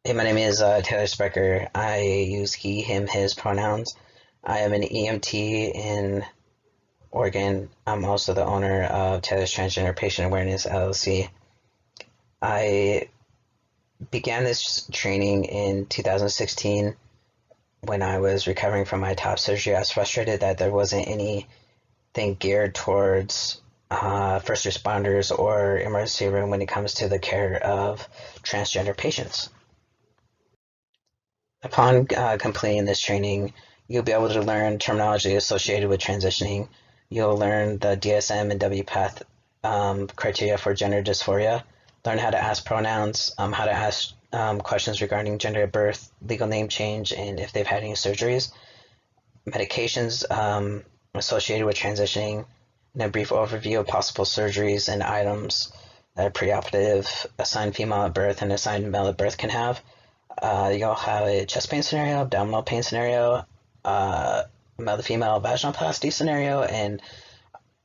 Hey, my name is Taylor Sprecher. I use he, him, his pronouns. I am an EMT in Oregon. I'm also the owner of Taylor's Transgender Patient Awareness LLC. I began this training in 2016 when I was recovering from my top surgery. I was frustrated that there wasn't anything geared towards first responders or emergency room when it comes to the care of transgender patients. Upon completing this training, you'll be able to learn terminology associated with transitioning. You'll learn the DSM and WPATH criteria for gender dysphoria, learn how to ask pronouns, how to ask questions regarding gender at birth, legal name change, and if they've had any surgeries, medications associated with transitioning, and a brief overview of possible surgeries and items that a preoperative assigned female at birth and assigned male at birth can have. You'll have a chest pain scenario, abdominal pain scenario, male to female vaginoplasty scenario, and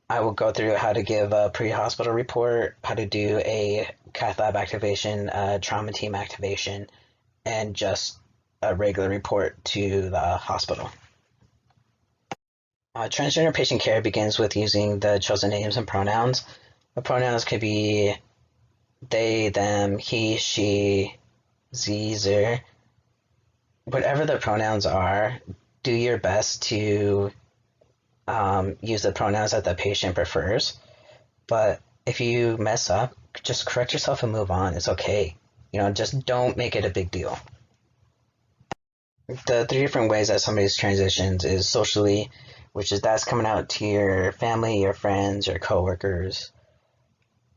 I will go through how to give a pre-hospital report, how to do a cath lab activation, trauma team activation, and just a regular report to the hospital. Transgender patient care begins with using the chosen names and pronouns. The pronouns could be they, them, he, she, z, zer. Whatever the pronouns are, do your best to use the pronouns that the patient prefers. But if you mess up, just correct yourself and move on. It's okay. Just don't make it a big deal. The three different ways that somebody's transitions is socially, which is that's coming out to your family, your friends, your coworkers.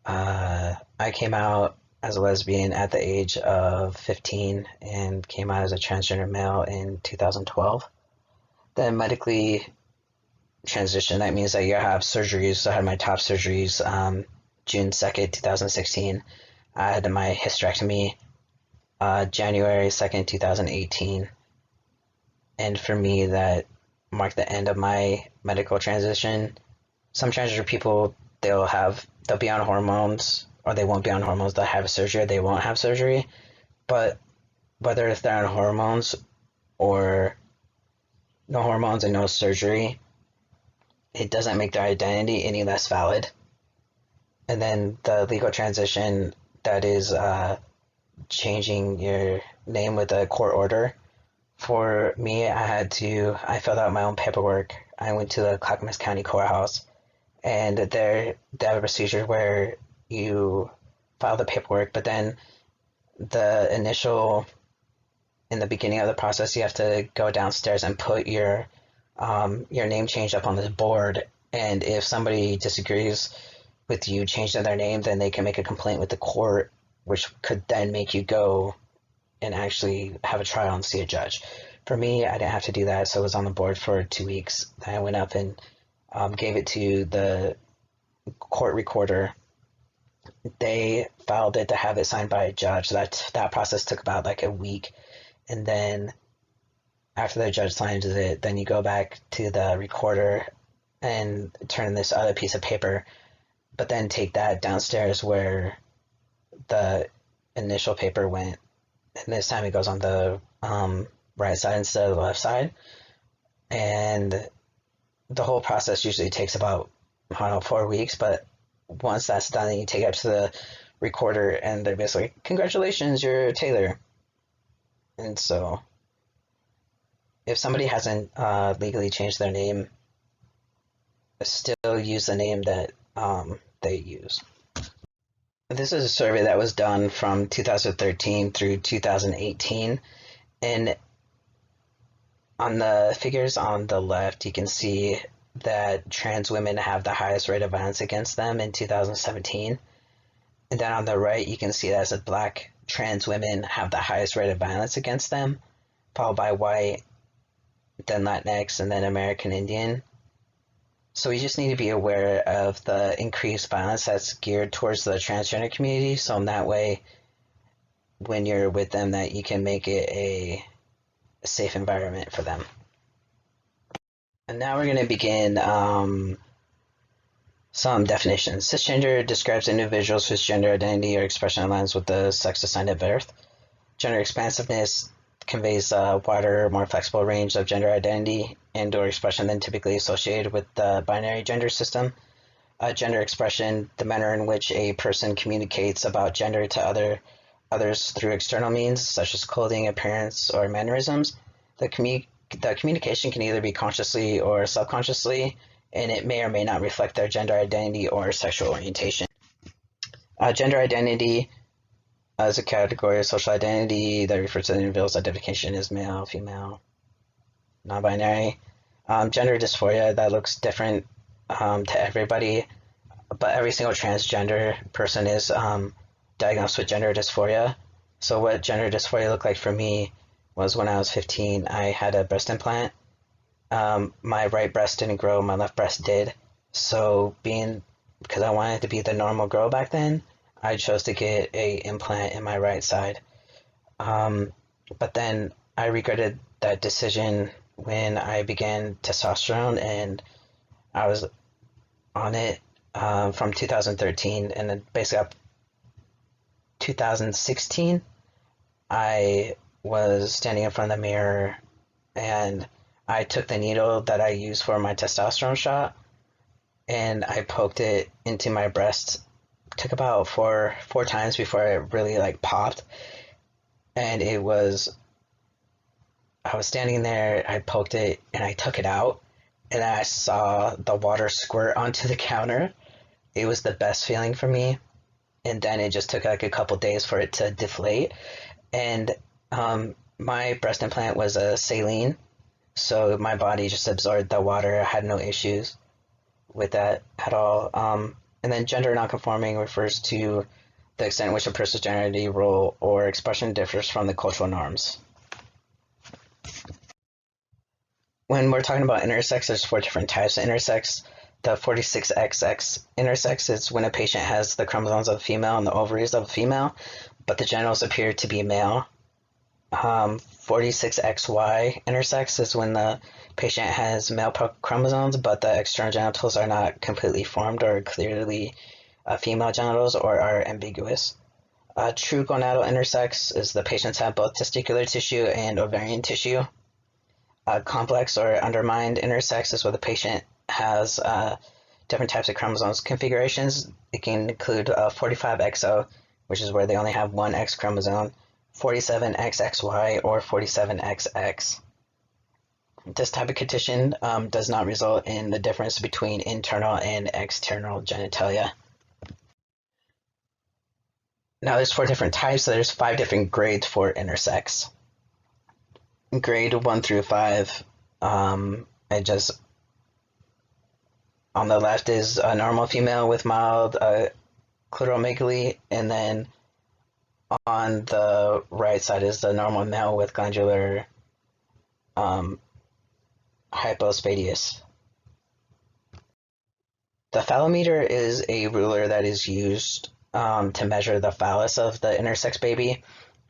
I came out as a lesbian at the age of 15 and came out as a transgender male in 2012. Then medically transition, that means that you have surgeries. So I had my top surgeries June 2nd, 2016. I had my hysterectomy January 2nd, 2018. And for me, that marked the end of my medical transition. Some transgender people, they'll be on hormones or they won't be on hormones. They'll have surgery or they won't have surgery. But whether if they're on hormones or no hormones and no surgery, it doesn't make their identity any less valid. And then the legal transition, that is changing your name with a court order. For me, I filled out my own paperwork. I went to the Clackamas County Courthouse, and they have a procedure where you file the paperwork, but then the initial, in the beginning of the process, you have to go downstairs and put your name change up on this board. And if somebody disagrees with you changing their name, then they can make a complaint with the court, which could then make you go and actually have a trial and see a judge. For me, I didn't have to do that, so I was on the board for 2 weeks. Then I went up and gave it to the court recorder. They filed it to have it signed by a judge. That process took about like a week, and then after the judge signs it, then you go back to the recorder and turn in this other piece of paper, but then take that downstairs where the initial paper went, and this time it goes on the right side instead of the left side. And the whole process usually takes about, I don't know, 4 weeks, but once that's done, then you take it up to the recorder and they're basically, congratulations, you're Taylor. And so if somebody hasn't legally changed their name, still use the name that they use. This is a survey that was done from 2013 through 2018, and on the figures on the left, you can see that trans women have the highest rate of violence against them in 2017. And then on the right, you can see that as black trans women have the highest rate of violence against them, followed by white, then Latinx, and then American Indian. So we just need to be aware of the increased violence that's geared towards the transgender community. So in that way, when you're with them, that you can make it a safe environment for them. And now we're going to begin some definitions. Cisgender describes individuals whose gender identity or expression aligns with the sex assigned at birth. Gender expansiveness conveys a wider, more flexible range of gender identity and/or expression than typically associated with the binary gender system. Gender expression, the manner in which a person communicates about gender to others through external means, such as clothing, appearance, or mannerisms. The communication can either be consciously or subconsciously, and it may or may not reflect their gender identity or sexual orientation. Gender identity as a category of social identity that refers to the individual's identification as male, female, non-binary. Gender dysphoria, that looks different to everybody, but every single transgender person is diagnosed with gender dysphoria. So what gender dysphoria looked like for me was when I was 15, I had a breast implant. My right breast didn't grow, my left breast did. So because I wanted to be the normal girl back then, I chose to get a implant in my right side. But then I regretted that decision when I began testosterone, and I was on it from 2013, and then basically up 2016, I was standing in front of the mirror and I took the needle that I used for my testosterone shot and I poked it into my breast. It took about four times before it really like popped, and I was standing there, I poked it and I took it out and I saw the water squirt onto the counter. It was the best feeling for me. And then it just took like a couple days for it to deflate. And my breast implant was a saline, so my body just absorbed the water. I had no issues with that at all. And then gender nonconforming refers to the extent in which a person's gender identity, role, or expression differs from the cultural norms. When we're talking about intersex, there's 4 different types of intersex. The 46XX intersex is when a patient has the chromosomes of a female and the ovaries of a female, but the genitals appear to be male. 46XY intersex is when the patient has male chromosomes, but the external genitals are not completely formed or clearly female genitals or are ambiguous. True gonadal intersex is the patients have both testicular tissue and ovarian tissue. Complex or undermined intersex is where the patient has different types of chromosomes configurations. It can include 45XO, which is where they only have one X chromosome, 47XXY, or 47XX. This type of condition does not result in the difference between internal and external genitalia. Now there's 4 different types, so there's 5 different grades for intersex. Grade 1 through 5, on the left is a normal female with mild clitoromegaly, and then on the right side is the normal male with glandular hypospadias. The phallometer is a ruler that is used to measure the phallus of the intersex baby.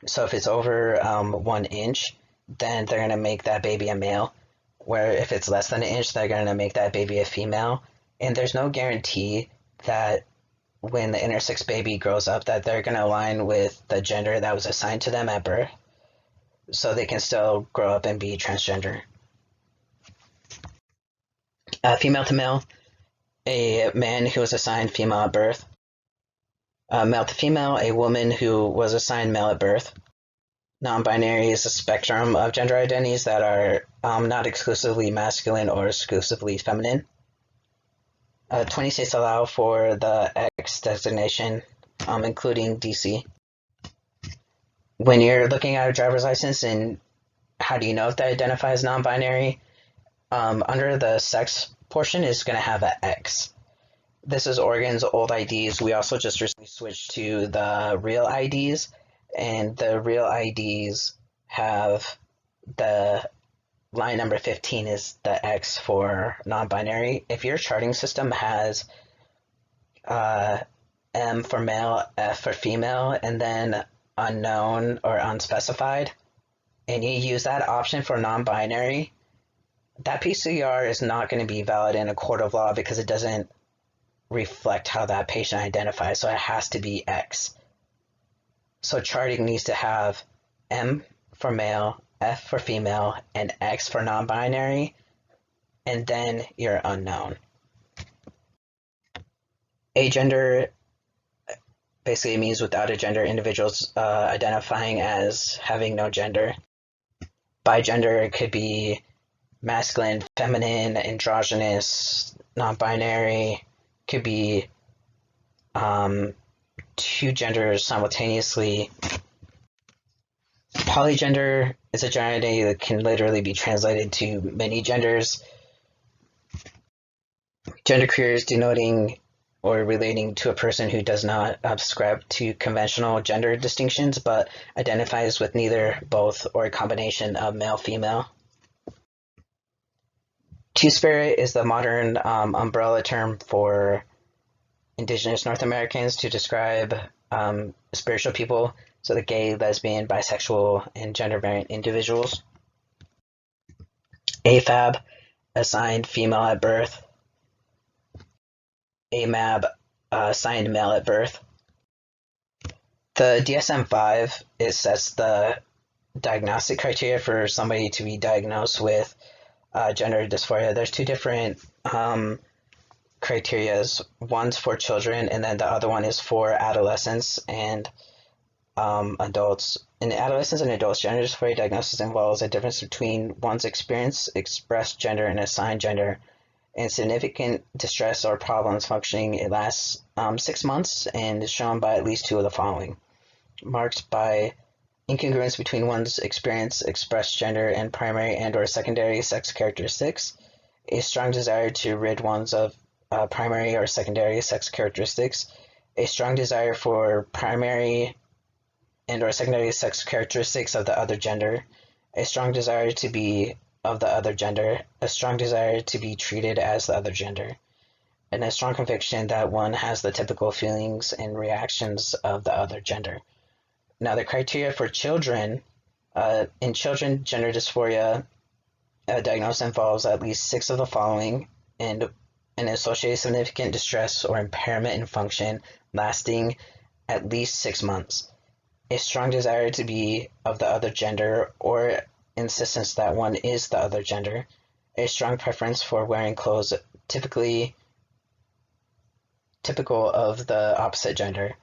So if it's over 1 inch, then they're going to make that baby a male. Where if it's less than 1 inch, they're going to make that baby a female. And there's no guarantee that when the intersex baby grows up that they're going to align with the gender that was assigned to them at birth. So they can still grow up and be transgender. Female to male, a man who was assigned female at birth. Male to female, a woman who was assigned male at birth. Non-binary is a spectrum of gender identities that are not exclusively masculine or exclusively feminine. 20 states allow for the X designation, including DC. When you're looking at a driver's license and how do you know if they identify as non-binary, under the sex portion is going to have an X. This is Oregon's old IDs. We also just recently switched to the real IDs, and the real IDs have the line number 15 is the X for non-binary. If your charting system has M for male, F for female, and then unknown or unspecified, and you use that option for non-binary, that PCR is not going to be valid in a court of law because it doesn't reflect how that patient identifies, so it has to be X. So charting needs to have M for male, F for female, and X for non-binary, and then you're unknown. Agender basically means without a gender, individuals identifying as having no gender. Bigender could be masculine, feminine, androgynous, non-binary, could be two genders simultaneously. Polygender is a gender that can literally be translated to many genders. Genderqueer is denoting or relating to a person who does not subscribe to conventional gender distinctions but identifies with neither, both, or a combination of male-female. Two-spirit is the modern umbrella term for indigenous North Americans to describe spiritual people, so the gay, lesbian, bisexual, and gender-variant individuals. AFAB, assigned female at birth. AMAB, assigned male at birth. The DSM-5, it sets the diagnostic criteria for somebody to be diagnosed with gender dysphoria. There's two different criterias. One's for children, and then the other one is for adolescents and adults. In adolescents and adults, gender dysphoria diagnosis involves a difference between one's experience, expressed gender, and assigned gender, and significant distress or problems functioning. It lasts 6 months and is shown by at least two of the following: marked by incongruence between one's experience, expressed gender, and primary and or secondary sex characteristics, a strong desire to rid one's of primary or secondary sex characteristics, a strong desire for primary and or secondary sex characteristics of the other gender, a strong desire to be of the other gender, a strong desire to be treated as the other gender, and a strong conviction that one has the typical feelings and reactions of the other gender. Now, the criteria for children, in children, gender dysphoria diagnosis involves at least 6 of the following, and an associated significant distress or impairment in function lasting at least 6 months, a strong desire to be of the other gender or insistence that one is the other gender, a strong preference for wearing clothes typical of the opposite gender,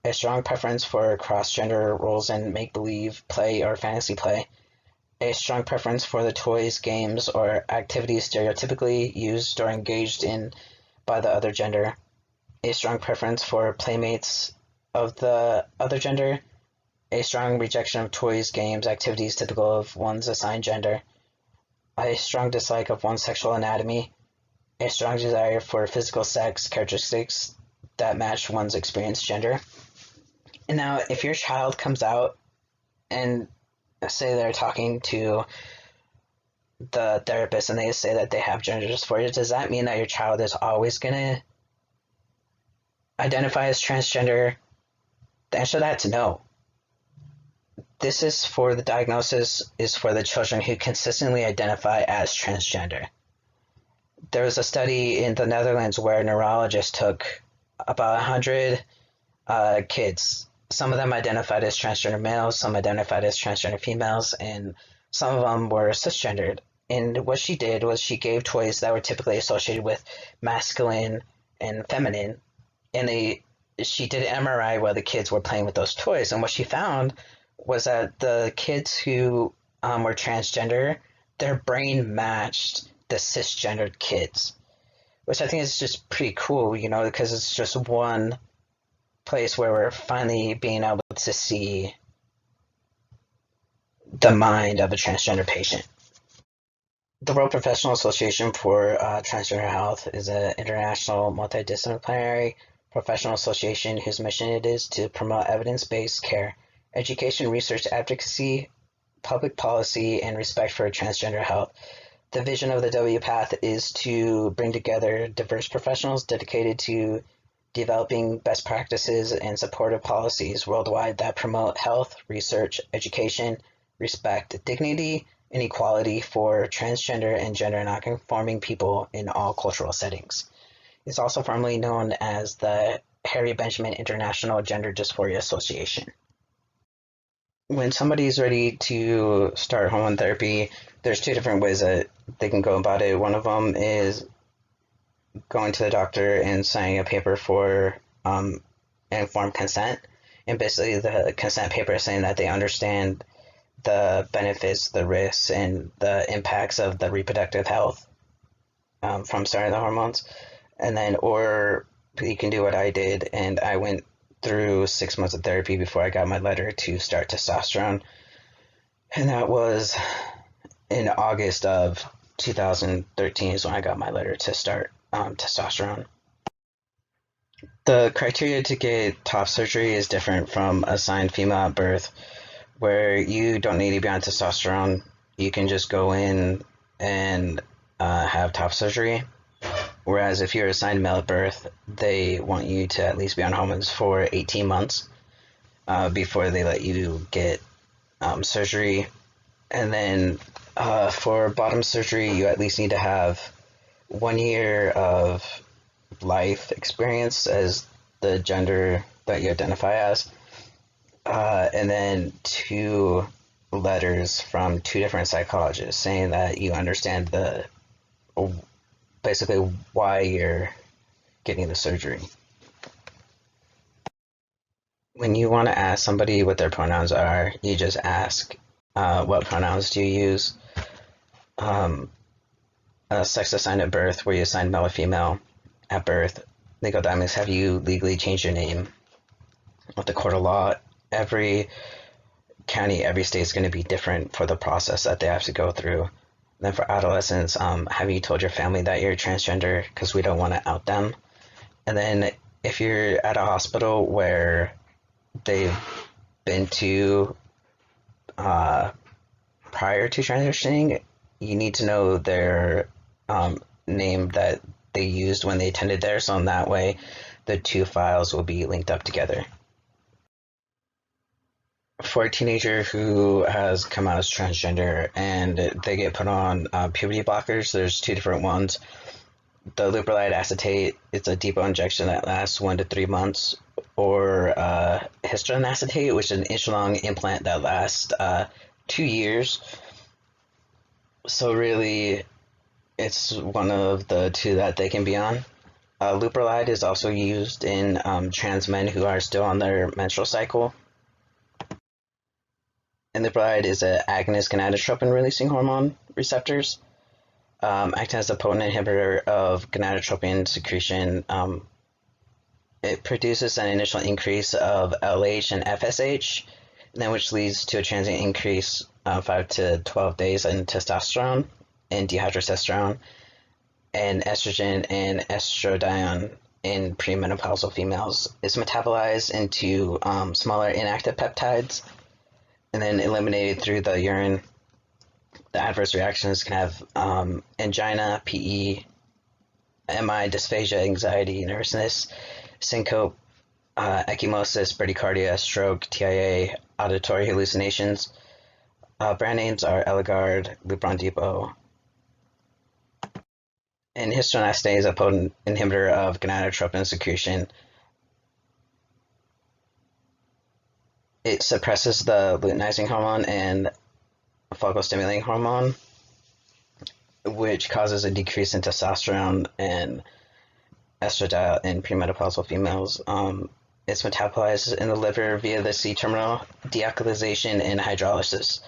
a strong preference for cross-gender roles in make-believe play or fantasy play, a strong preference for the toys, games, or activities stereotypically used or engaged in by the other gender, a strong preference for playmates of the other gender, a strong rejection of toys, games, activities typical of one's assigned gender, a strong dislike of one's sexual anatomy, a strong desire for physical sex characteristics that match one's experienced gender. And now, if your child comes out and say they're talking to the therapist and they say that they have gender dysphoria, does that mean that your child is always going to identify as transgender? The answer to that is no. This is for the diagnosis is for the children who consistently identify as transgender. There was a study in the Netherlands where neurologists took about 100 kids. Some of them identified as transgender males, some identified as transgender females, and some of them were cisgendered. And what she did was she gave toys that were typically associated with masculine and feminine, and she did an MRI while the kids were playing with those toys. And what she found was that the kids who were transgender, their brain matched the cisgendered kids, which I think is just pretty cool, because it's just one place where we're finally being able to see the mind of a transgender patient. The World Professional Association for Transgender Health is an international multidisciplinary professional association whose mission it is to promote evidence-based care, education, research, advocacy, public policy, and respect for transgender health. The vision of the WPATH is to bring together diverse professionals dedicated to developing best practices and supportive policies worldwide that promote health, research, education, respect, dignity, and equality for transgender and gender nonconforming people in all cultural settings. It's also formerly known as the Harry Benjamin International Gender Dysphoria Association. When somebody's ready to start hormone therapy, there's two different ways that they can go about it. One of them is going to the doctor and signing a paper for informed consent. And basically, the consent paper is saying that they understand the benefits, the risks, and the impacts of the reproductive health from starting the hormones. And then, or you can do what I did, and I went through 6 months of therapy before I got my letter to start testosterone. And that was in August of 2013 is when I got my letter to start testosterone. The criteria to get top surgery is different from assigned female at birth, where you don't need to be on testosterone. You can just go in and have top surgery. Whereas if you're assigned male at birth, they want you to at least be on hormones for 18 months before they let you get surgery. And then for bottom surgery, you at least need to have 1 year of life experience as the gender that you identify as, and then 2 letters from 2 different psychologists saying that you understand basically why you're getting the surgery. When you want to ask somebody what their pronouns are, you just ask, what pronouns do you use? Sex assigned at birth, where you assign male or female at birth. Legal dynamics, have you legally changed your name? With the court of law, every county, every state is going to be different for the process that they have to go through. Then for adolescents, have you told your family that you're transgender? Because we don't want to out them. And then if you're at a hospital where they've been to prior to transitioning, you need to know their name that they used when they attended there, so in that way the 2 files will be linked up together. For a teenager who has come out as transgender and they get put on puberty blockers, there's 2 different ones. The leuprolide acetate, it's a depot injection that lasts 1 to 3 months, or histone acetate, which is an inch-long implant that lasts 2 years. So really, it's one of the 2 that they can be on. Leuprolide is also used in trans men who are still on their menstrual cycle. And leuprolide is an agonist gonadotropin-releasing hormone receptors, acting as a potent inhibitor of gonadotropin secretion. It produces an initial increase of LH and FSH, then which leads to a transient increase 5 to 12 days in testosterone and dihydrotestosterone, and estrogen and estradiol in premenopausal females. It's metabolized into smaller inactive peptides and then eliminated through the urine. The adverse reactions can have angina, PE, MI, dysphagia, anxiety, nervousness, syncope, ecchymosis, bradycardia, stroke, TIA, auditory hallucinations. Brand names are Eligard, Lupron Depot. And histone acetate is a potent inhibitor of gonadotropin secretion. It suppresses the luteinizing hormone and follicle stimulating hormone, which causes a decrease in testosterone and estradiol in premenopausal females. It's metabolized in the liver via the C-terminal dealkylation and hydrolysis.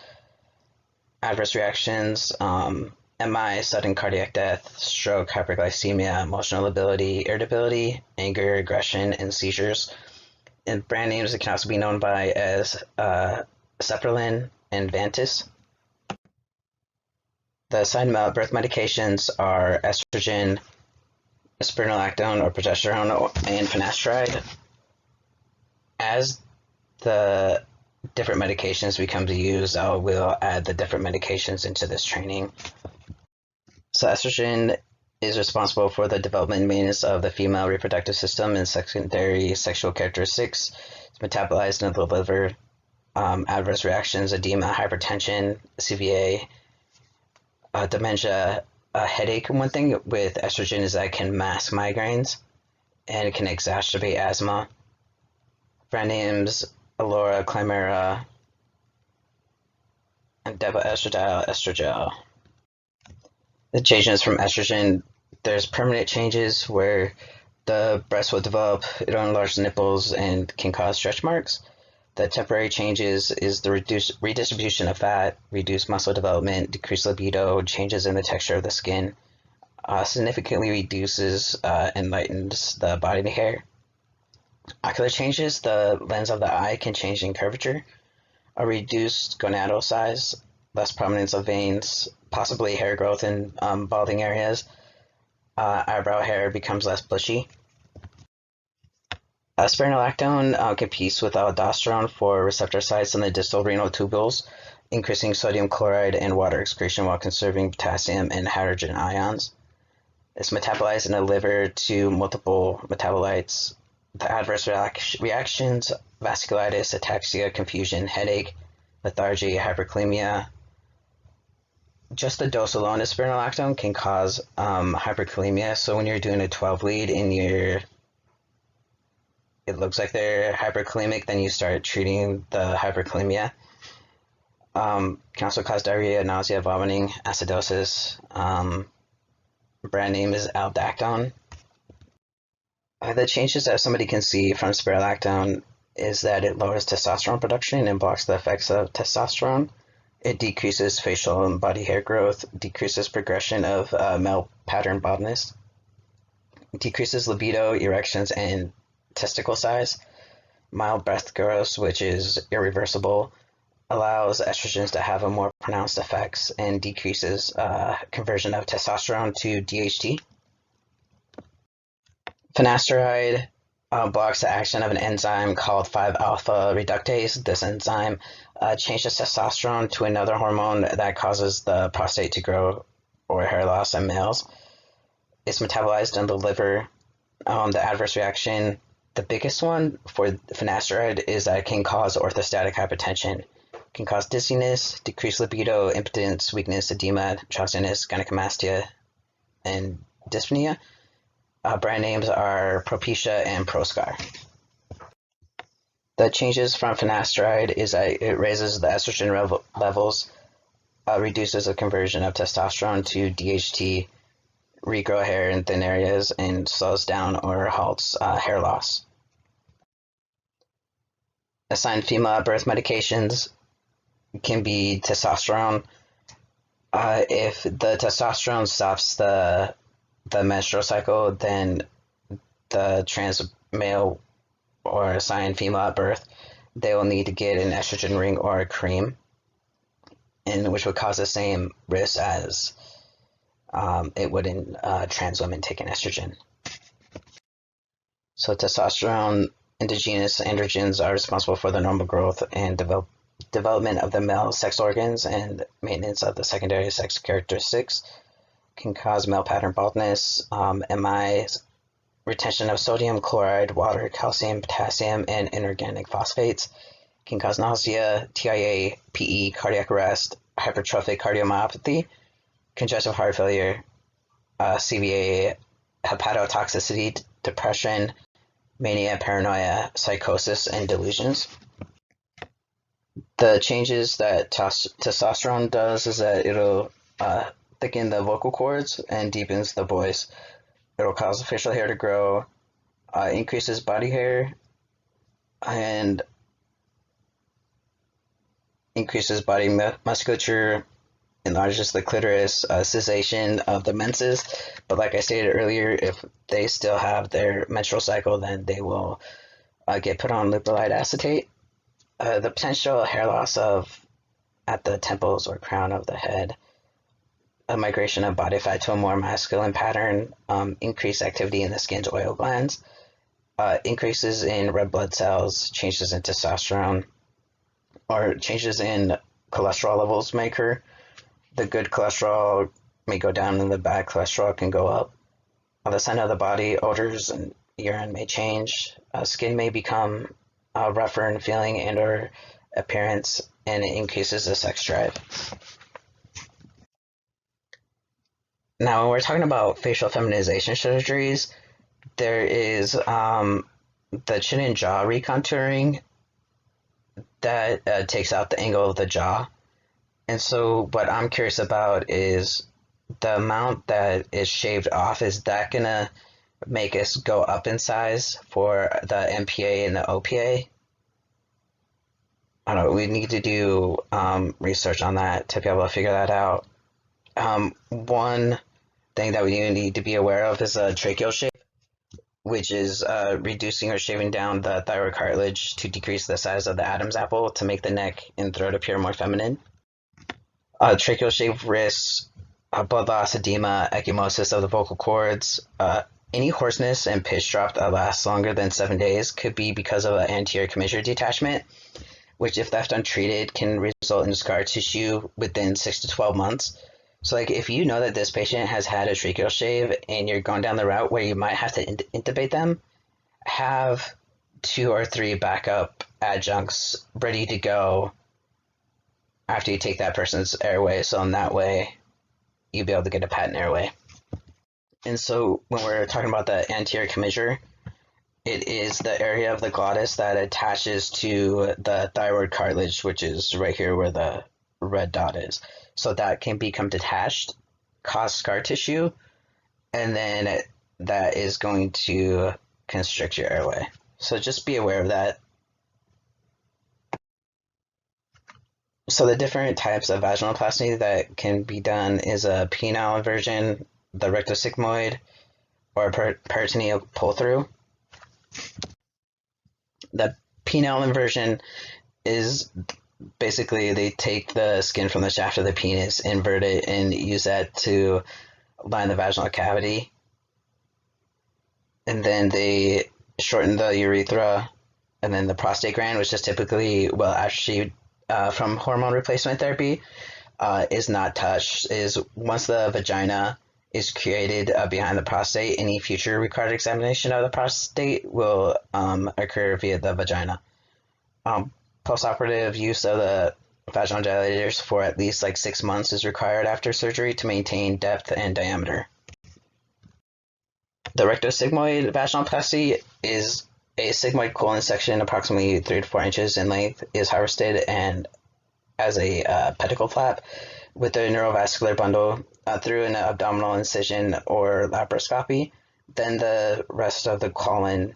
Adverse reactions, MI, sudden cardiac death, stroke, hyperglycemia, emotional lability, irritability, anger, aggression, and seizures. And brand names it can also be known by as Serpilin and Vantis. The assigned male birth medications are estrogen, spironolactone or progesterone, and finasteride. As the different medications become to use, we'll add the different medications into this training. So estrogen is responsible for the development and maintenance of the female reproductive system and secondary sexual characteristics. It's metabolized in the liver. Adverse reactions, edema, hypertension, CVA, dementia, headache. One thing with estrogen is that it can mask migraines and it can exacerbate asthma. Brand names, Allura, Climera, Depo-estradiol, estradiol. The changes from estrogen, there's permanent changes where the breast will develop, it'll enlarge the nipples and can cause stretch marks. The temporary changes is the redistribution of fat, reduced muscle development, decreased libido, changes in the texture of the skin, significantly reduces and lightens the body hair. Ocular changes, the lens of the eye can change in curvature, a reduced gonadal size, less prominence of veins, possibly hair growth in balding areas, eyebrow hair becomes less bushy. Spironolactone competes with aldosterone for receptor sites in the distal renal tubules, increasing sodium chloride and water excretion while conserving potassium and hydrogen ions. It's metabolized in the liver to multiple metabolites. The adverse reactions, vasculitis, ataxia, confusion, headache, lethargy, hyperkalemia. Just the dose alone of spironolactone can cause hyperkalemia. So when you're doing a 12 lead and it looks like they're hyperkalemic, then you start treating the hyperkalemia. Can also cause diarrhea, nausea, vomiting, acidosis. Brand name is Aldactone. The changes that somebody can see from spironolactone is that it lowers testosterone production and blocks the effects of testosterone. It decreases facial and body hair growth, decreases progression of male pattern baldness, decreases libido, erections, and testicle size. Mild breast growth, which is irreversible, allows estrogens to have a more pronounced effects and decreases conversion of testosterone to DHT. Finasteride blocks the action of an enzyme called 5-alpha reductase. This enzyme changes testosterone to another hormone that causes the prostate to grow or hair loss in males. It's metabolized in the liver. The adverse reaction, the biggest one for finasteride is that it can cause orthostatic hypotension. It can cause dizziness, decreased libido, impotence, weakness, edema, drowsiness, gynecomastia, and dyspnea. Brand names are Propecia and Proscar. The changes from finasteride is that it raises the estrogen levels, reduces the conversion of testosterone to DHT, regrow hair in thin areas, and slows down or halts hair loss. Assigned female at birth medications can be testosterone. If the testosterone stops the menstrual cycle, then the trans male or assigned female at birth, they will need to get an estrogen ring or a cream, and which would cause the same risk as it would in trans women taking estrogen. So testosterone, endogenous androgens are responsible for the normal growth and development of the male sex organs and maintenance of the secondary sex characteristics. Can cause male pattern baldness, MI, retention of sodium, chloride, water, calcium, potassium, and inorganic phosphates. Can cause nausea, TIA, PE, cardiac arrest, hypertrophic cardiomyopathy, congestive heart failure, CVA, hepatotoxicity, depression, mania, paranoia, psychosis, and delusions. The changes that testosterone does is that it'll thicken the vocal cords and deepens the voice. It'll cause the facial hair to grow, increases body hair, and increases body musculature, enlarges the clitoris, cessation of the menses. But like I stated earlier, if they still have their menstrual cycle, then they will get put on leuprolide acetate. The potential hair loss at the temples or crown of the head, a migration of body fat to a more masculine pattern, increased activity in the skin's oil glands, increases in red blood cells, changes in testosterone, or changes in cholesterol levels may occur. The good cholesterol may go down and the bad cholesterol can go up. On the center of the body, odors and urine may change. Skin may become rougher in feeling and or appearance, and it increases the sex drive. Now, when we're talking about facial feminization surgeries, there is the chin and jaw recontouring that takes out the angle of the jaw. And so what I'm curious about is the amount that is shaved off, is that gonna make us go up in size for the MPA and the OPA? I don't know. We need to do research on that to be able to figure that out. One thing that we need to be aware of is a tracheal shave, which is reducing or shaving down the thyroid cartilage to decrease the size of the Adam's apple to make the neck and throat appear more feminine. Tracheal shave risks blood loss, edema, ecchymosis of the vocal cords. Any hoarseness and pitch drop that lasts longer than 7 days could be because of an anterior commissure detachment, which, if left untreated, can result in scar tissue within 6 to 12 months. So, like, if you know that this patient has had a tracheal shave and you're going down the route where you might have to intubate them, have 2 or 3 backup adjuncts ready to go after you take that person's airway. So in that way, you'll be able to get a patent airway. And so when we're talking about the anterior commissure, it is the area of the glottis that attaches to the thyroid cartilage, which is right here where the red dot is. So that can become detached, cause scar tissue, and then that is going to constrict your airway. So just be aware of that. So the different types of vaginoplasty that can be done is a penile inversion, the rectosigmoid, or peritoneal pull-through. The penile inversion is basically they take the skin from the shaft of the penis, invert it, and use that to line the vaginal cavity. And then they shorten the urethra, and then the prostate gland, which is typically, well, actually, from hormone replacement therapy, is not touched. Is once the vagina is created behind the prostate, any future required examination of the prostate will occur via the vagina. Postoperative use of the vaginal dilators for at least like 6 months is required after surgery to maintain depth and diameter. The rectosigmoid vaginoplasty is a sigmoid colon section approximately 3 to 4 inches in length, is harvested and as a pedicle flap with a neurovascular bundle through an abdominal incision or laparoscopy. Then the rest of the colon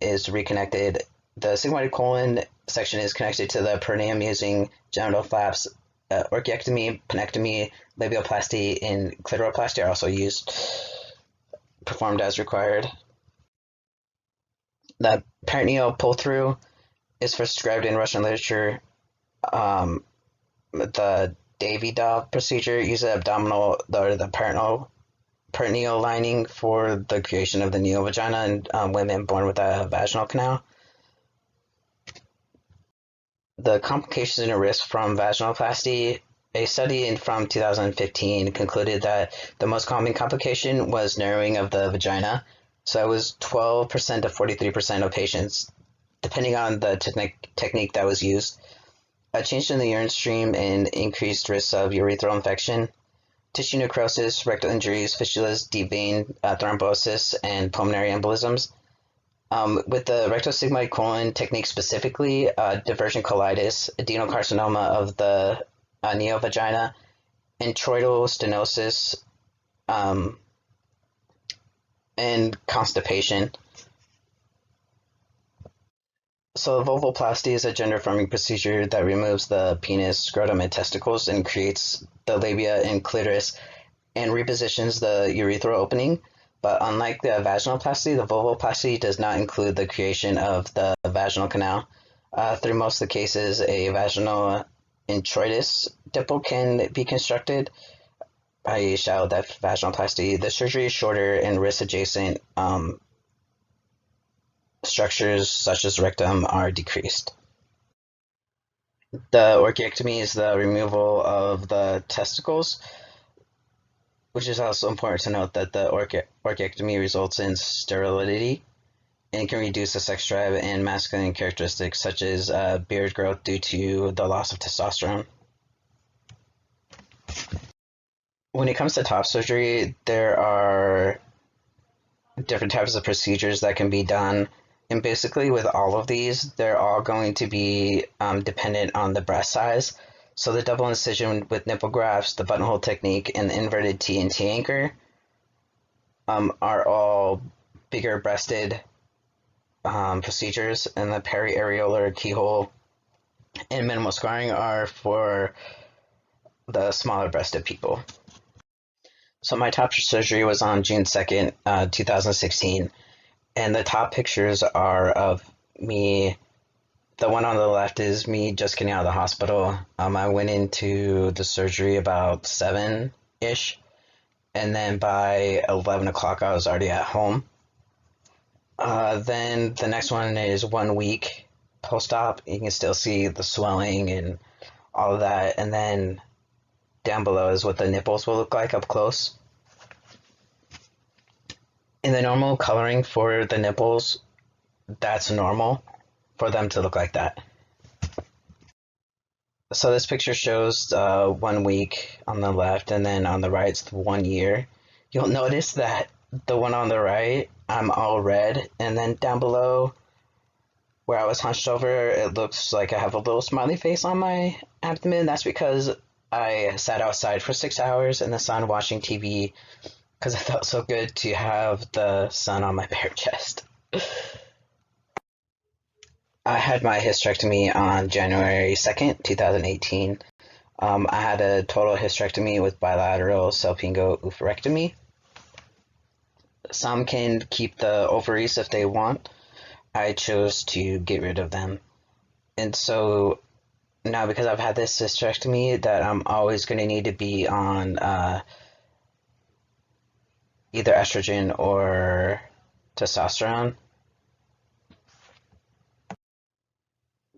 is reconnected. The sigmoid colon section is connected to the perineum using genital flaps. Orchiectomy, penectomy, labioplasty, and clitoroplasty are also performed as required. The peritoneal pull-through is prescribed in Russian literature. The Davidov procedure uses abdominal or the peritoneal lining for the creation of the neovagina in women born with a vaginal canal. The complications and risk from vaginoplasty. A study from 2015 concluded that the most common complication was narrowing of the vagina. So it was 12% to 43% of patients, depending on the technique that was used. A change in the urine stream and increased risks of urethral infection, tissue necrosis, rectal injuries, fistulas, deep vein thrombosis, and pulmonary embolisms. With the rectosigmoid colon technique specifically, diversion colitis, adenocarcinoma of the neovagina, introital stenosis, and constipation. So vulvoplasty is a gender-affirming procedure that removes the penis, scrotum, and testicles and creates the labia and clitoris and repositions the urethral opening. But unlike the vaginoplasty, the vulvoplasty does not include the creation of the vaginal canal. Through most of the cases, a vaginal introitus dimple can be constructed by a shallow depth vaginoplasty. The surgery is shorter and risk adjacent structures such as rectum are decreased. The orchiectomy is the removal of the testicles, which is also important to note that the orchiectomy results in sterility and can reduce the sex drive and masculine characteristics such as beard growth due to the loss of testosterone. When it comes to top surgery, there are different types of procedures that can be done. And basically with all of these, they're all going to be dependent on the breast size. So the double incision with nipple grafts, the buttonhole technique, and the inverted T&T anchor are all bigger breasted procedures, and the periareolar keyhole and minimal scarring are for the smaller breasted people. So my top surgery was on June 2nd, 2016, and the top pictures are of me. The one on the left is me just getting out of the hospital. I went into the surgery about 7-ish, and then by 11 o'clock I was already at home. Then the next one is 1 week post-op. You can still see the swelling and all of that, and then down below is what the nipples will look like up close. In the normal coloring for the nipples, that's normal for them to look like that. So this picture shows 1 week on the left, and then on the right it's 1 year. You'll notice that the one on the right, I'm all red, and then down below where I was hunched over, it looks like I have a little smiley face on my abdomen. That's because I sat outside for 6 hours in the sun watching TV because it felt so good to have the sun on my bare chest. I had my hysterectomy on January 2nd, 2018. I had a total hysterectomy with bilateral salpingo oophorectomy. Some can keep the ovaries if they want. I chose to get rid of them. And so now, because I've had this hysterectomy, that I'm always going to need to be on either estrogen or testosterone.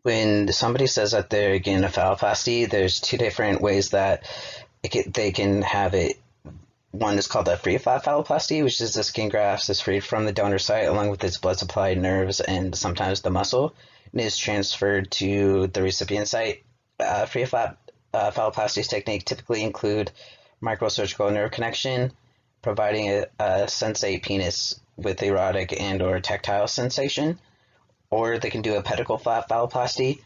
When somebody says that they're getting a phalloplasty, there's two different ways that they can have it. One is called a free flap phalloplasty, which is the skin graft is freed from the donor site along with its blood supply, nerves, and sometimes the muscle, and is transferred to the recipient site. Free flap phalloplasties technique typically include microsurgical nerve connection, providing a sensate penis with erotic and or tactile sensation, or they can do a pedicle flap phalloplasty,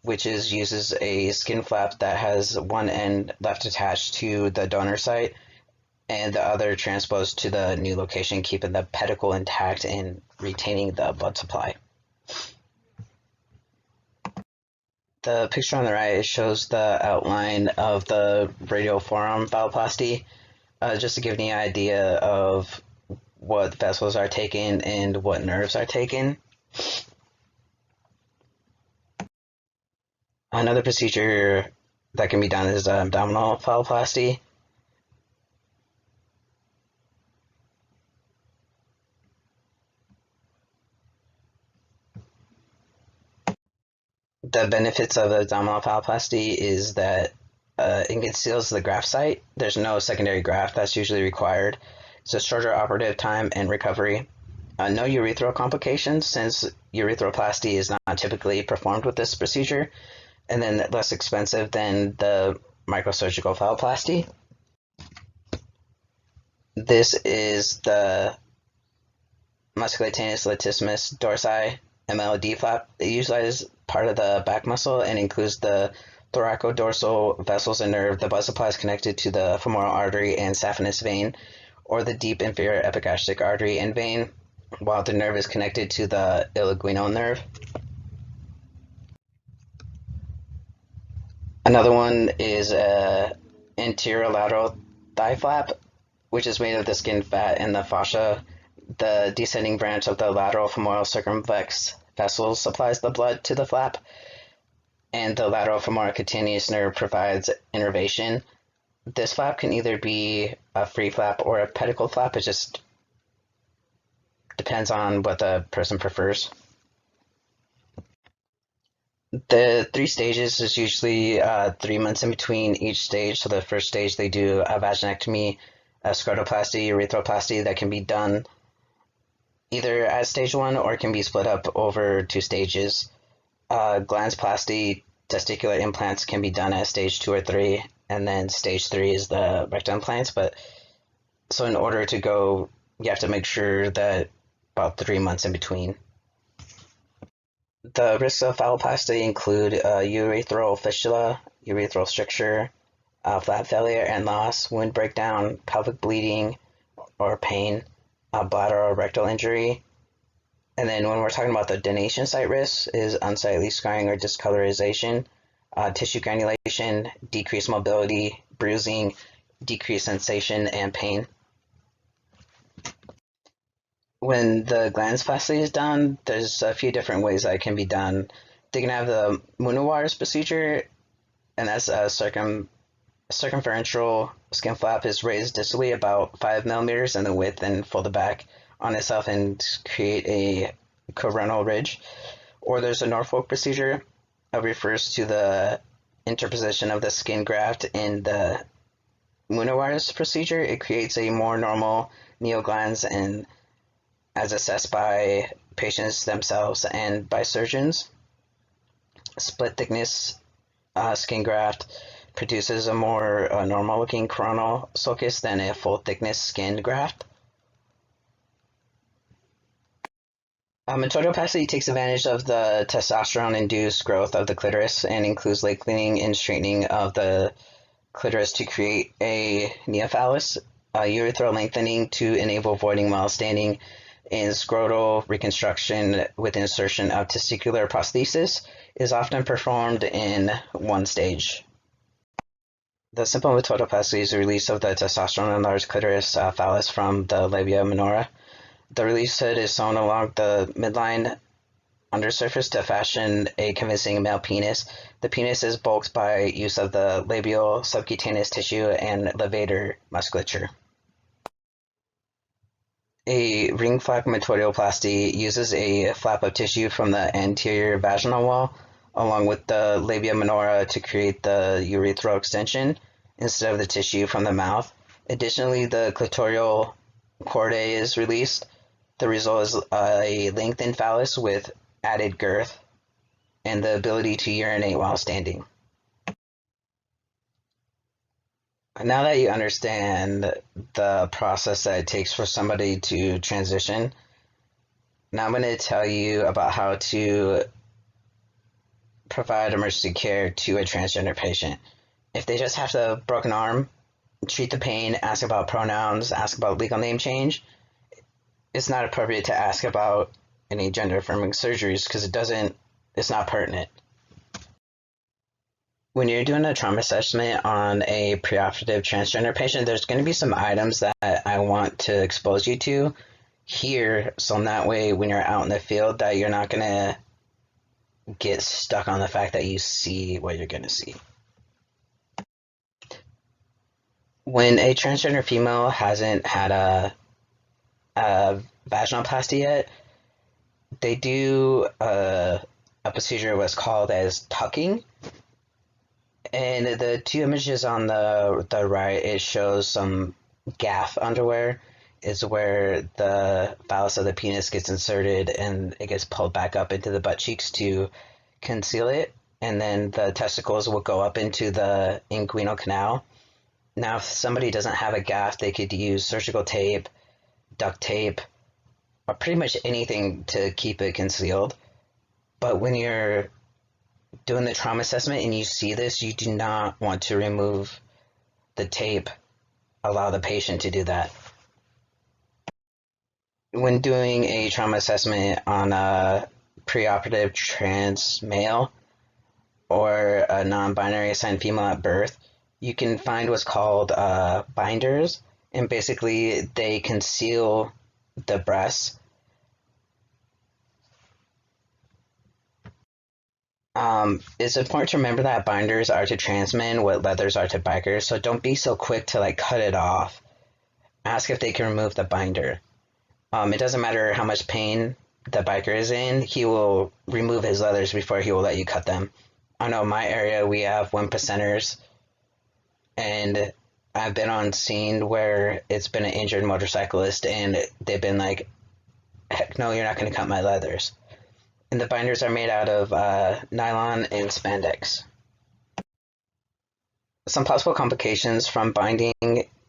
which uses a skin flap that has one end left attached to the donor site and the other transposed to the new location, keeping the pedicle intact and retaining the blood supply. The picture on the right shows the outline of the radial forearm phalloplasty, just to give you an idea of what vessels are taken and what nerves are taken. Another procedure that can be done is abdominal phalloplasty. The benefits of abdominal phalloplasty is that it conceals the graft site. There's no secondary graft that's usually required. It's a shorter operative time and recovery. No urethral complications, since urethroplasty is not typically performed with this procedure, and then less expensive than the microsurgical phalloplasty. This is the musculocutaneous latissimus dorsi MLD flap. It utilizes part of the back muscle and includes the thoracodorsal vessels and nerve. The blood supply is connected to the femoral artery and saphenous vein, or the deep inferior epigastric artery and vein, while the nerve is connected to the ilioinguinal nerve. Another one is a anterolateral thigh flap, which is made of the skin, fat, and the fascia. The descending branch of the lateral femoral circumflex vessel supplies the blood to the flap, and the lateral femoral cutaneous nerve provides innervation. This flap can either be a free flap or a pedicle flap. It just depends on what the person prefers. The 3 stages is usually 3 months in between each stage. So the first stage they do a vaginectomy, a scrotoplasty, urethroplasty that can be done either as stage 1 or can be split up over 2 stages. Glandsplasty, testicular implants can be done as stage 2 or 3, and then stage 3 is the rectal implants. But so in order to go, you have to make sure that about 3 months in between. The risks of phalloplasty include urethral fistula, urethral stricture, flap failure and loss, wound breakdown, pelvic bleeding or pain, bladder or rectal injury. And then when we're talking about the donation site risks is unsightly scarring or discolorization, tissue granulation, decreased mobility, bruising, decreased sensation, and pain. When the glandsplasty is done, there's a few different ways that it can be done. They can have the Munowar's procedure, and that's a circumferential skin flap is raised distally about 5 millimeters in the width and folded back on itself and create a coronal ridge. Or there's a Norfolk procedure. It refers to the interposition of the skin graft in the Munowar's procedure. It creates a more normal neoglands and as assessed by patients themselves and by surgeons. Split thickness skin graft produces a more normal looking coronal sulcus than a full thickness skin graft. Metoroplasty takes advantage of the testosterone-induced growth of the clitoris and includes lengthening and straightening of the clitoris to create a neophallus, urethral lengthening to enable voiding while standing, and scrotal reconstruction with insertion of testicular prosthesis is often performed in one stage. The simple metodoplasty is the release of the testosterone-enlarged clitoris phallus from the labia minora. The release hood is sewn along the midline undersurface to fashion a convincing male penis. The penis is bulked by use of the labial subcutaneous tissue and levator musculature. A ring flap metodioplasty uses a flap of tissue from the anterior vaginal wall along with the labia minora to create the urethral extension instead of the tissue from the mouth. Additionally, the clitoral chordae is released. The result is a lengthened phallus with added girth and the ability to urinate while standing. Now that you understand the process that it takes for somebody to transition, now I'm going to tell you about how to provide emergency care to a transgender patient. If they just have a broken arm, treat the pain, ask about pronouns, ask about legal name change, it's not appropriate to ask about any gender affirming surgeries because it's not pertinent. When you're doing a trauma assessment on a preoperative transgender patient, there's going to be some items that I want to expose you to here, so in that way when you're out in the field that you're not going to get stuck on the fact that you see what you're going to see. When a transgender female hasn't had a vaginoplasty yet, they do a procedure what's called as tucking. And the two images on the right, it shows some gaff underwear is where the phallus of the penis gets inserted and it gets pulled back up into the butt cheeks to conceal it. And then the testicles will go up into the inguinal canal. Now, if somebody doesn't have a gaff, they could use surgical tape, duct tape, or pretty much anything to keep it concealed. But when you're doing the trauma assessment and you see this, you do not want to remove the tape. Allow the patient to do that. When doing a trauma assessment on a preoperative trans male or a non-binary assigned female at birth, you can find what's called binders, and basically they conceal the breasts. It's important to remember that binders are to trans men what leathers are to bikers, so don't be so quick to like cut it off. Ask if they can remove the binder. It doesn't matter how much pain the biker is in, he will remove his leathers before he will let you cut them. I know in my area we have 1%ers, and I've been on scene where it's been an injured motorcyclist and they've been like, heck no, you're not going to cut my leathers. And the binders are made out of nylon and spandex. Some possible complications from binding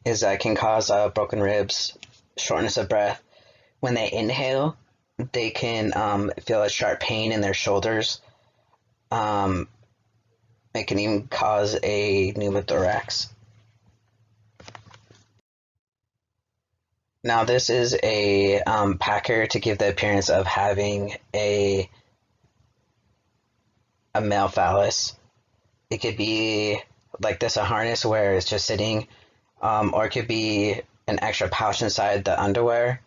is that it can cause broken ribs, shortness of breath. When they inhale, They can feel a sharp pain in their shoulders. Um, it can even cause a pneumothorax. Now, this is a packer to give the appearance of having a male phallus. It could be like this, a harness where it's just sitting, or it could be an extra pouch inside the underwear,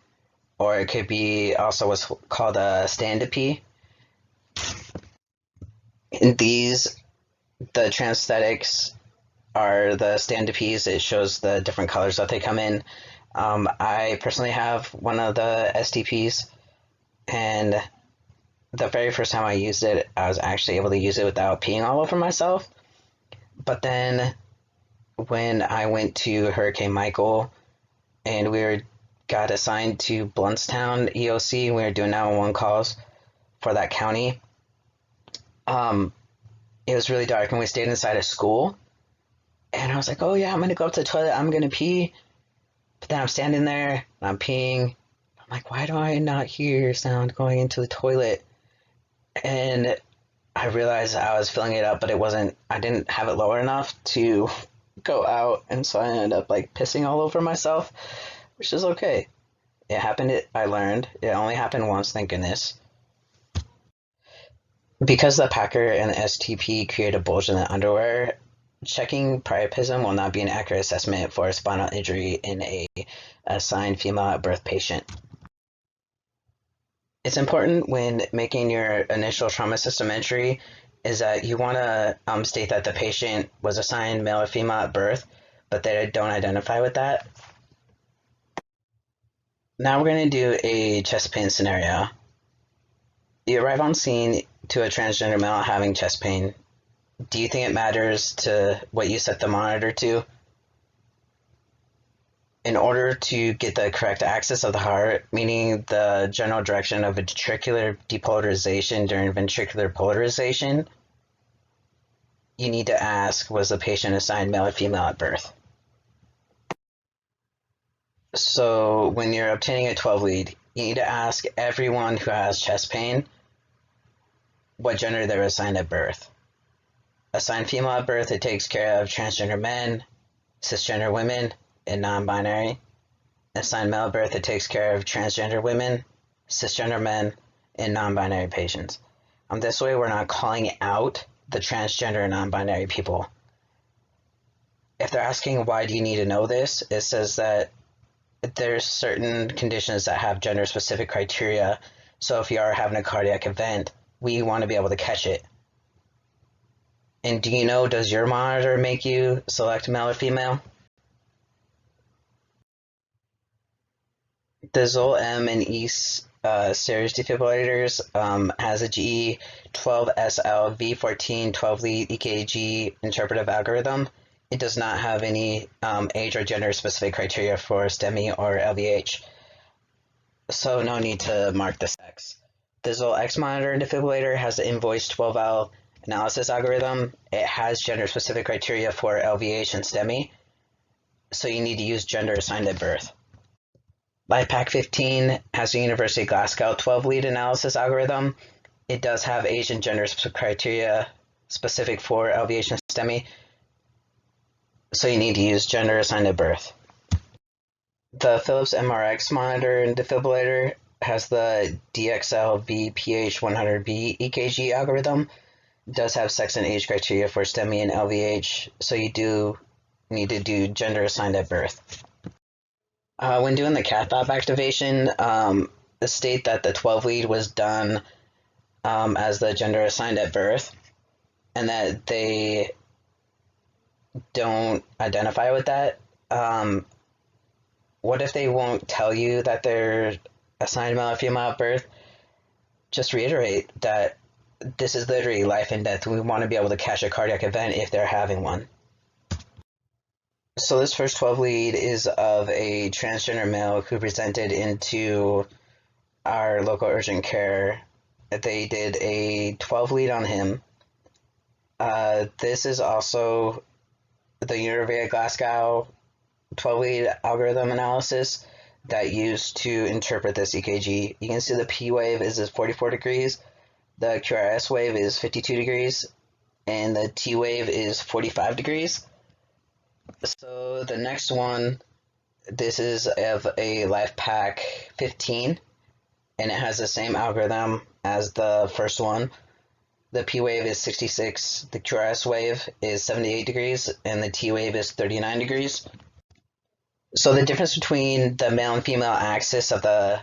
or it could be also what's called a stand-a-pee. In these, the transthetics are the stand-a-pees. It shows the different colors that they come in. I personally have one of the STPs, and the very first time I used it, I was actually able to use it without peeing all over myself. But then when I went to Hurricane Michael and got assigned to Bluntstown EOC, we were doing 911 calls for that county. It was really dark and we stayed inside a school. And I was like, oh yeah, I'm gonna go up to the toilet, I'm gonna pee. But then I'm standing there and I'm peeing. I'm like, why do I not hear sound going into the toilet? And I realized I was filling it up, but I didn't have it lower enough to go out. And so I ended up like pissing all over myself, which is okay. It happened, I learned. It only happened once, thank goodness. Because the packer and the STP create a bulge in the underwear, checking priapism will not be an accurate assessment for a spinal injury in a assigned female at birth patient. It's important when making your initial trauma system entry is that you want to state that the patient was assigned male or female at birth, but they don't identify with that. Now we're going to do a chest pain scenario. You arrive on scene to a transgender male having chest pain. Do you think it matters to what you set the monitor to? In order to get the correct axis of the heart, meaning the general direction of ventricular depolarization during ventricular polarization, you need to ask, was the patient assigned male or female at birth? So when you're obtaining a 12 lead, you need to ask everyone who has chest pain what gender they were assigned at birth. Assigned female at birth, it takes care of transgender men, cisgender women, and non-binary. Assigned male at birth, it takes care of transgender women, cisgender men, and non-binary patients. This way, we're not calling out the transgender and non-binary people. If they're asking why do you need to know this, it says that there's certain conditions that have gender-specific criteria. So if you are having a cardiac event, we want to be able to catch it. And do you know, does your monitor make you select male or female? The Zoll M and E series defibrillators has a GE 12SL V14 12 lead EKG interpretive algorithm. It does not have any age or gender specific criteria for STEMI or LVH, so no need to mark the sex. The Zoll X monitor and defibrillator has the Invoice 12L analysis algorithm. It has gender specific criteria for LVH and STEMI, so you need to use gender assigned at birth. LifePack 15 has the University of Glasgow 12 lead analysis algorithm. It does have age and gender criteria specific for LVH and STEMI, so you need to use gender assigned at birth. The Philips MRX monitor and defibrillator has the DXL VPH100B EKG algorithm. It does have sex and age criteria for STEMI and LVH, so you do need to do gender assigned at birth. When doing the cath lab activation, state that the 12 lead was done as the gender assigned at birth, and that they don't identify with that. What if they won't tell you that they're assigned male or female at birth? Just reiterate that this is literally life and death. We want to be able to catch a cardiac event if they're having one. So this first 12 lead is of a transgender male who presented into our local urgent care. They did a 12 lead on him. This is also the University of Glasgow 12 lead algorithm analysis. that used to interpret this EKG. You can see the P wave is 44 degrees, the QRS wave is 52 degrees, and the T wave is 45 degrees. So the next one, this is of a LifePak 15, and it has the same algorithm as the first one. The P wave is 66, the QRS wave is 78 degrees, and the T wave is 39 degrees. So the difference between the male and female axis of the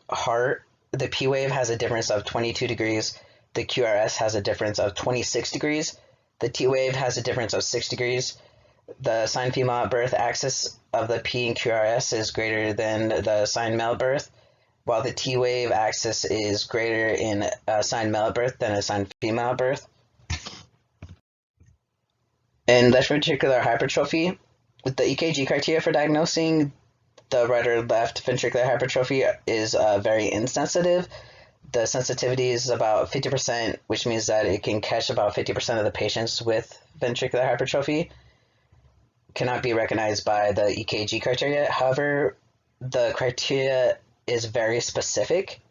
heart, the P wave has a difference of 22 degrees, the QRS has a difference of 26 degrees, the T wave has a difference of 6 degrees. The sign female at birth axis of the P and QRS is greater than the sign male at birth, while the T wave axis is greater in a sign male at birth than a sign female at birth. In left ventricular hypertrophy, the EKG criteria for diagnosing the right or left ventricular hypertrophy is very insensitive. The sensitivity is about 50%, which means that it can catch about 50% of the patients with ventricular hypertrophy. Cannot be recognized by the EKG criteria. However, the criteria is very specific.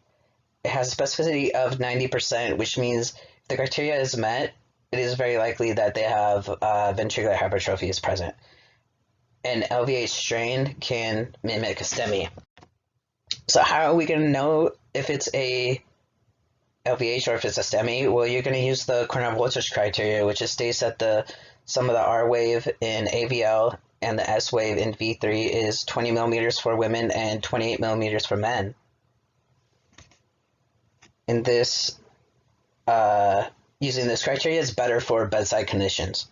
It has a specificity of 90%, which means if the criteria is met, it is very likely that they have ventricular hypertrophy is present. An LVH strain can mimic a STEMI. So how are we going to know if it's a LVH or if it's a STEMI? Well, you're going to use the coronary voltage criteria, which states that the sum of the R wave in AVL and the S wave in V3 is 20 millimeters for women and 28 millimeters for men. And this, using this criteria is better for bedside conditions.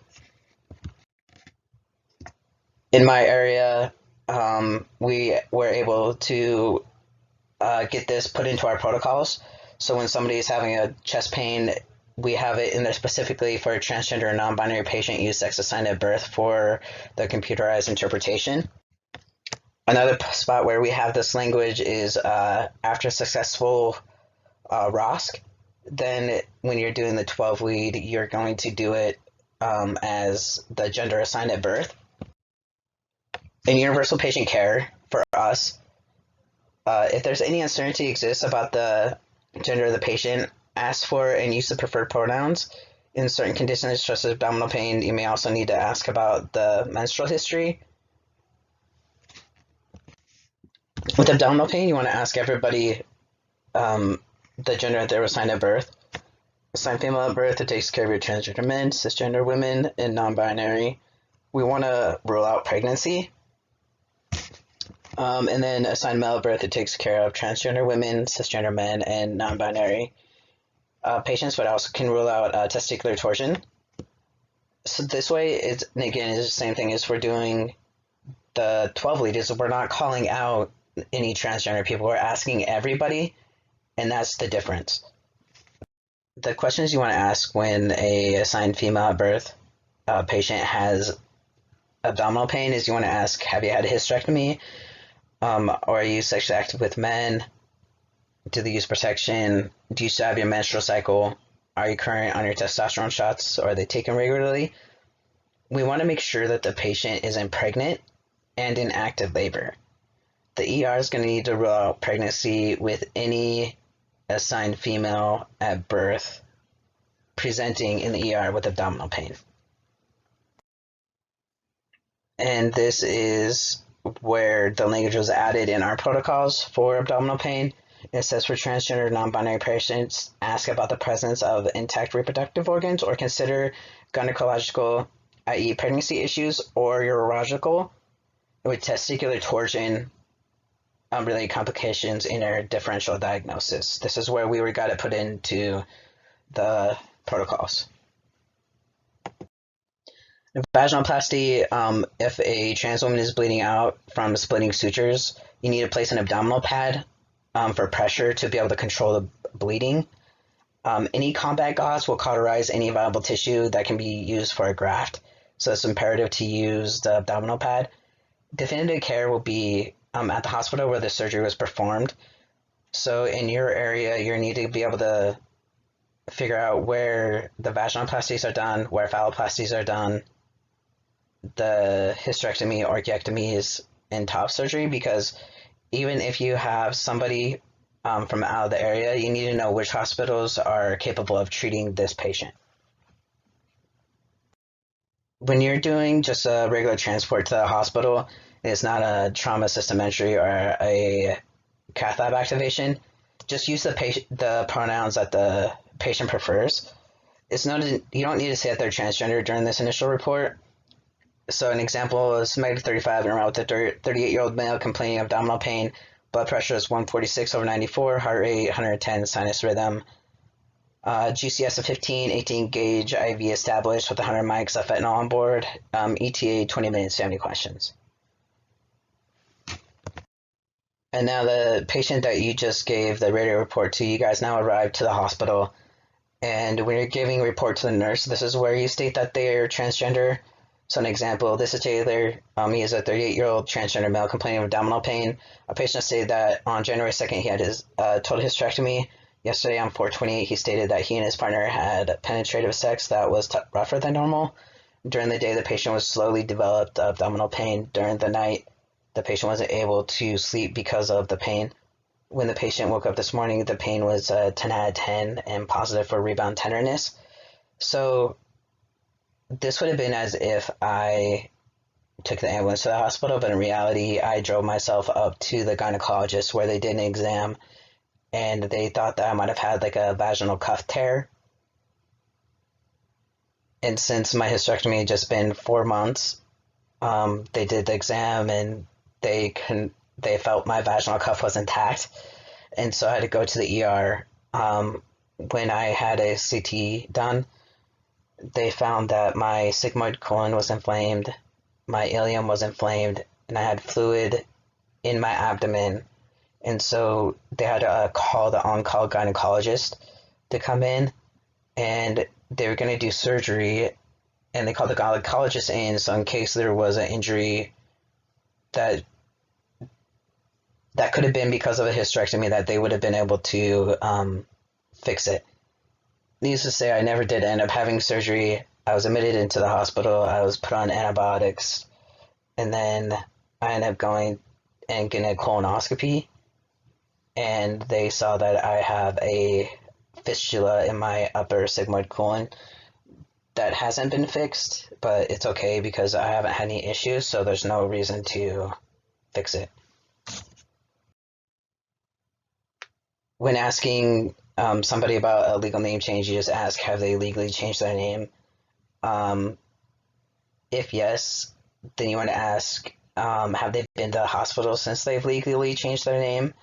In my area, we were able to get this put into our protocols. So when somebody is having a chest pain, we have it in there specifically for a transgender or non-binary patient, use sex assigned at birth for the computerized interpretation. Another spot where we have this language is after successful ROSC, then when you're doing the 12 lead, you're going to do it as the gender assigned at birth. In universal patient care, for us, if there's any uncertainty exists about the gender of the patient, ask for and use the preferred pronouns. In certain conditions, such as abdominal pain, you may also need to ask about the menstrual history. With abdominal pain, you want to ask everybody the gender that they were assigned at birth. Assigned female at birth, it takes care of your transgender men, cisgender women, and non-binary. We want to rule out pregnancy. And then assigned male at birth, it takes care of transgender women, cisgender men, and non-binary patients, but also can rule out testicular torsion. So this way, it's, and again, it's the same thing as we're doing the 12 lead, is we're not calling out any transgender people, we're asking everybody, and that's the difference. The questions you want to ask when a assigned female at birth patient has abdominal pain is you want to ask, have you had a hysterectomy? Or are you sexually active with men? Do they use protection? Do you still have your menstrual cycle? Are you current on your testosterone shots? Or are they taken regularly? We want to make sure that the patient isn't pregnant and in active labor. The ER is going to need to rule out pregnancy with any assigned female at birth presenting in the ER with abdominal pain. And this is where the language was added in our protocols for abdominal pain. It says for transgender non-binary patients, ask about the presence of intact reproductive organs or consider gynecological, i.e. pregnancy issues, or urological with testicular torsion related complications in our differential diagnosis. This is where we got it put into the protocols. Vaginoplasty, if a trans woman is bleeding out from splitting sutures, you need to place an abdominal pad for pressure to be able to control the bleeding. Any combat gauze will cauterize any viable tissue that can be used for a graft, so it's imperative to use the abdominal pad. Definitive care will be at the hospital where the surgery was performed. So in your area, you need to be able to figure out where the vaginoplasties are done, where phalloplasties are done, the hysterectomy, orchiectomies, and top surgery, because even if you have somebody from out of the area, you need to know which hospitals are capable of treating this patient. When you're doing just a regular transport to the hospital, it's not a trauma system entry or a cath lab activation. Just use the pronouns that the patient prefers. It's noted you don't need to say that they're transgender during this initial report. So an example is somebody 35 and around with a 38-year-old male complaining of abdominal pain. Blood pressure is 146/94, heart rate 110, sinus rhythm. GCS of 15, 18 gauge IV established with 100 mics of fentanyl on board. ETA 20 minutes, 70 questions. And now the patient that you just gave the radio report to, you guys now arrived to the hospital. And when you're giving a report to the nurse, this is where you state that they are transgender. So an example, this is Taylor. He is a 38-year-old transgender male complaining of abdominal pain. A patient stated that on January 2nd, he had his total hysterectomy. Yesterday on 4/28, he stated that he and his partner had penetrative sex that was rougher than normal. During the day, the patient was slowly developed abdominal pain. During the night, the patient wasn't able to sleep because of the pain. When the patient woke up this morning, the pain was 10 out of 10 and positive for rebound tenderness. So this would have been as if I took the ambulance to the hospital, but in reality, I drove myself up to the gynecologist where they did an exam, and they thought that I might have had like a vaginal cuff tear. And since my hysterectomy had just been 4 months, they did the exam and they felt my vaginal cuff was intact, and so I had to go to the ER. When I had a CT done, they found that my sigmoid colon was inflamed, my ileum was inflamed, and I had fluid in my abdomen. And so they had to call the on-call gynecologist to come in, and they were going to do surgery, and they called the gynecologist in, so in case there was an injury that could have been because of a hysterectomy, that they would have been able to fix it. Needless to say, I never did end up having surgery. I was admitted into the hospital. I was put on antibiotics, and then I ended up going and getting a colonoscopy, and they saw that I have a fistula in my upper sigmoid colon that hasn't been fixed, but it's okay because I haven't had any issues, so there's no reason to fix it. When asking somebody about a legal name change, you just ask, have they legally changed their name? If yes, then you want to ask, have they been to the hospital since they've legally changed their name?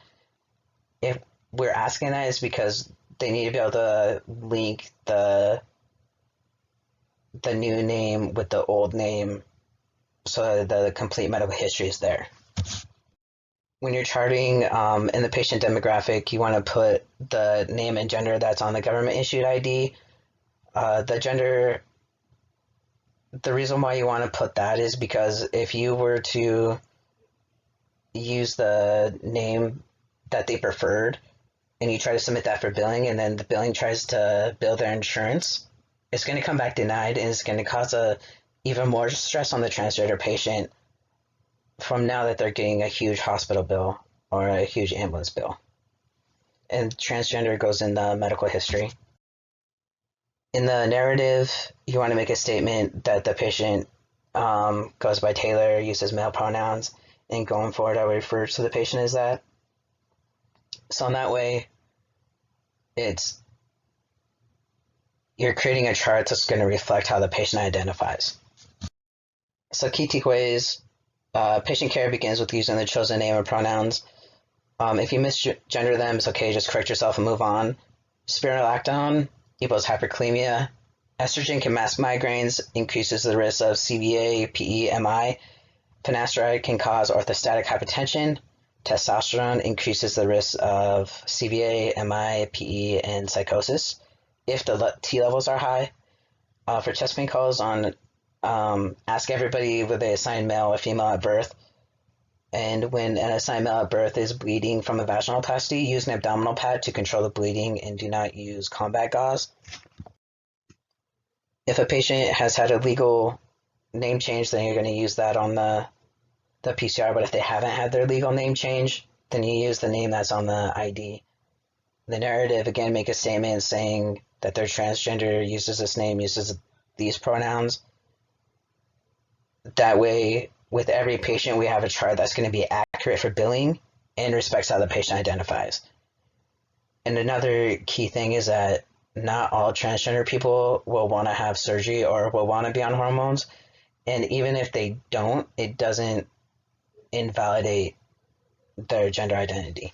If we're asking that, is because they need to be able to link the new name with the old name so that the complete medical history is there. When you're charting in the patient demographic, you want to put the name and gender that's on the government issued ID. The gender, the reason why you want to put that is because if you were to use the name that they preferred and you try to submit that for billing, and then the billing tries to bill their insurance, it's going to come back denied, and it's going to cause even more stress on the transgender patient from now that they're getting a huge hospital bill or a huge ambulance bill. And transgender goes in the medical history. In the narrative, you want to make a statement that the patient goes by Taylor, uses male pronouns, and going forward, I would refer to the patient as that. So in that way, you're creating a chart that's going to reflect how the patient identifies. So key takeaways. Patient care begins with using the chosen name and pronouns. If you misgender them, it's okay, just correct yourself and move on. Spironolactone equals hyperkalemia. Estrogen can mask migraines, increases the risk of CVA, PE, MI. Finasteride can cause orthostatic hypotension. Testosterone increases the risk of CVA, MI, PE, and psychosis if the T levels are high. For chest pain calls on ask everybody whether they assign male or female at birth. And when an assigned male at birth is bleeding from a vaginoplasty, use an abdominal pad to control the bleeding and do not use combat gauze. If a patient has had a legal name change, then you're going to use that on the PCR. But if they haven't had their legal name change, then you use the name that's on the ID. The narrative, again, make a statement saying that they're transgender, uses this name, uses these pronouns. That way, with every patient, we have a chart that's going to be accurate for billing and respects how the patient identifies. And another key thing is that not all transgender people will want to have surgery or will want to be on hormones. And even if they don't, it doesn't invalidate their gender identity.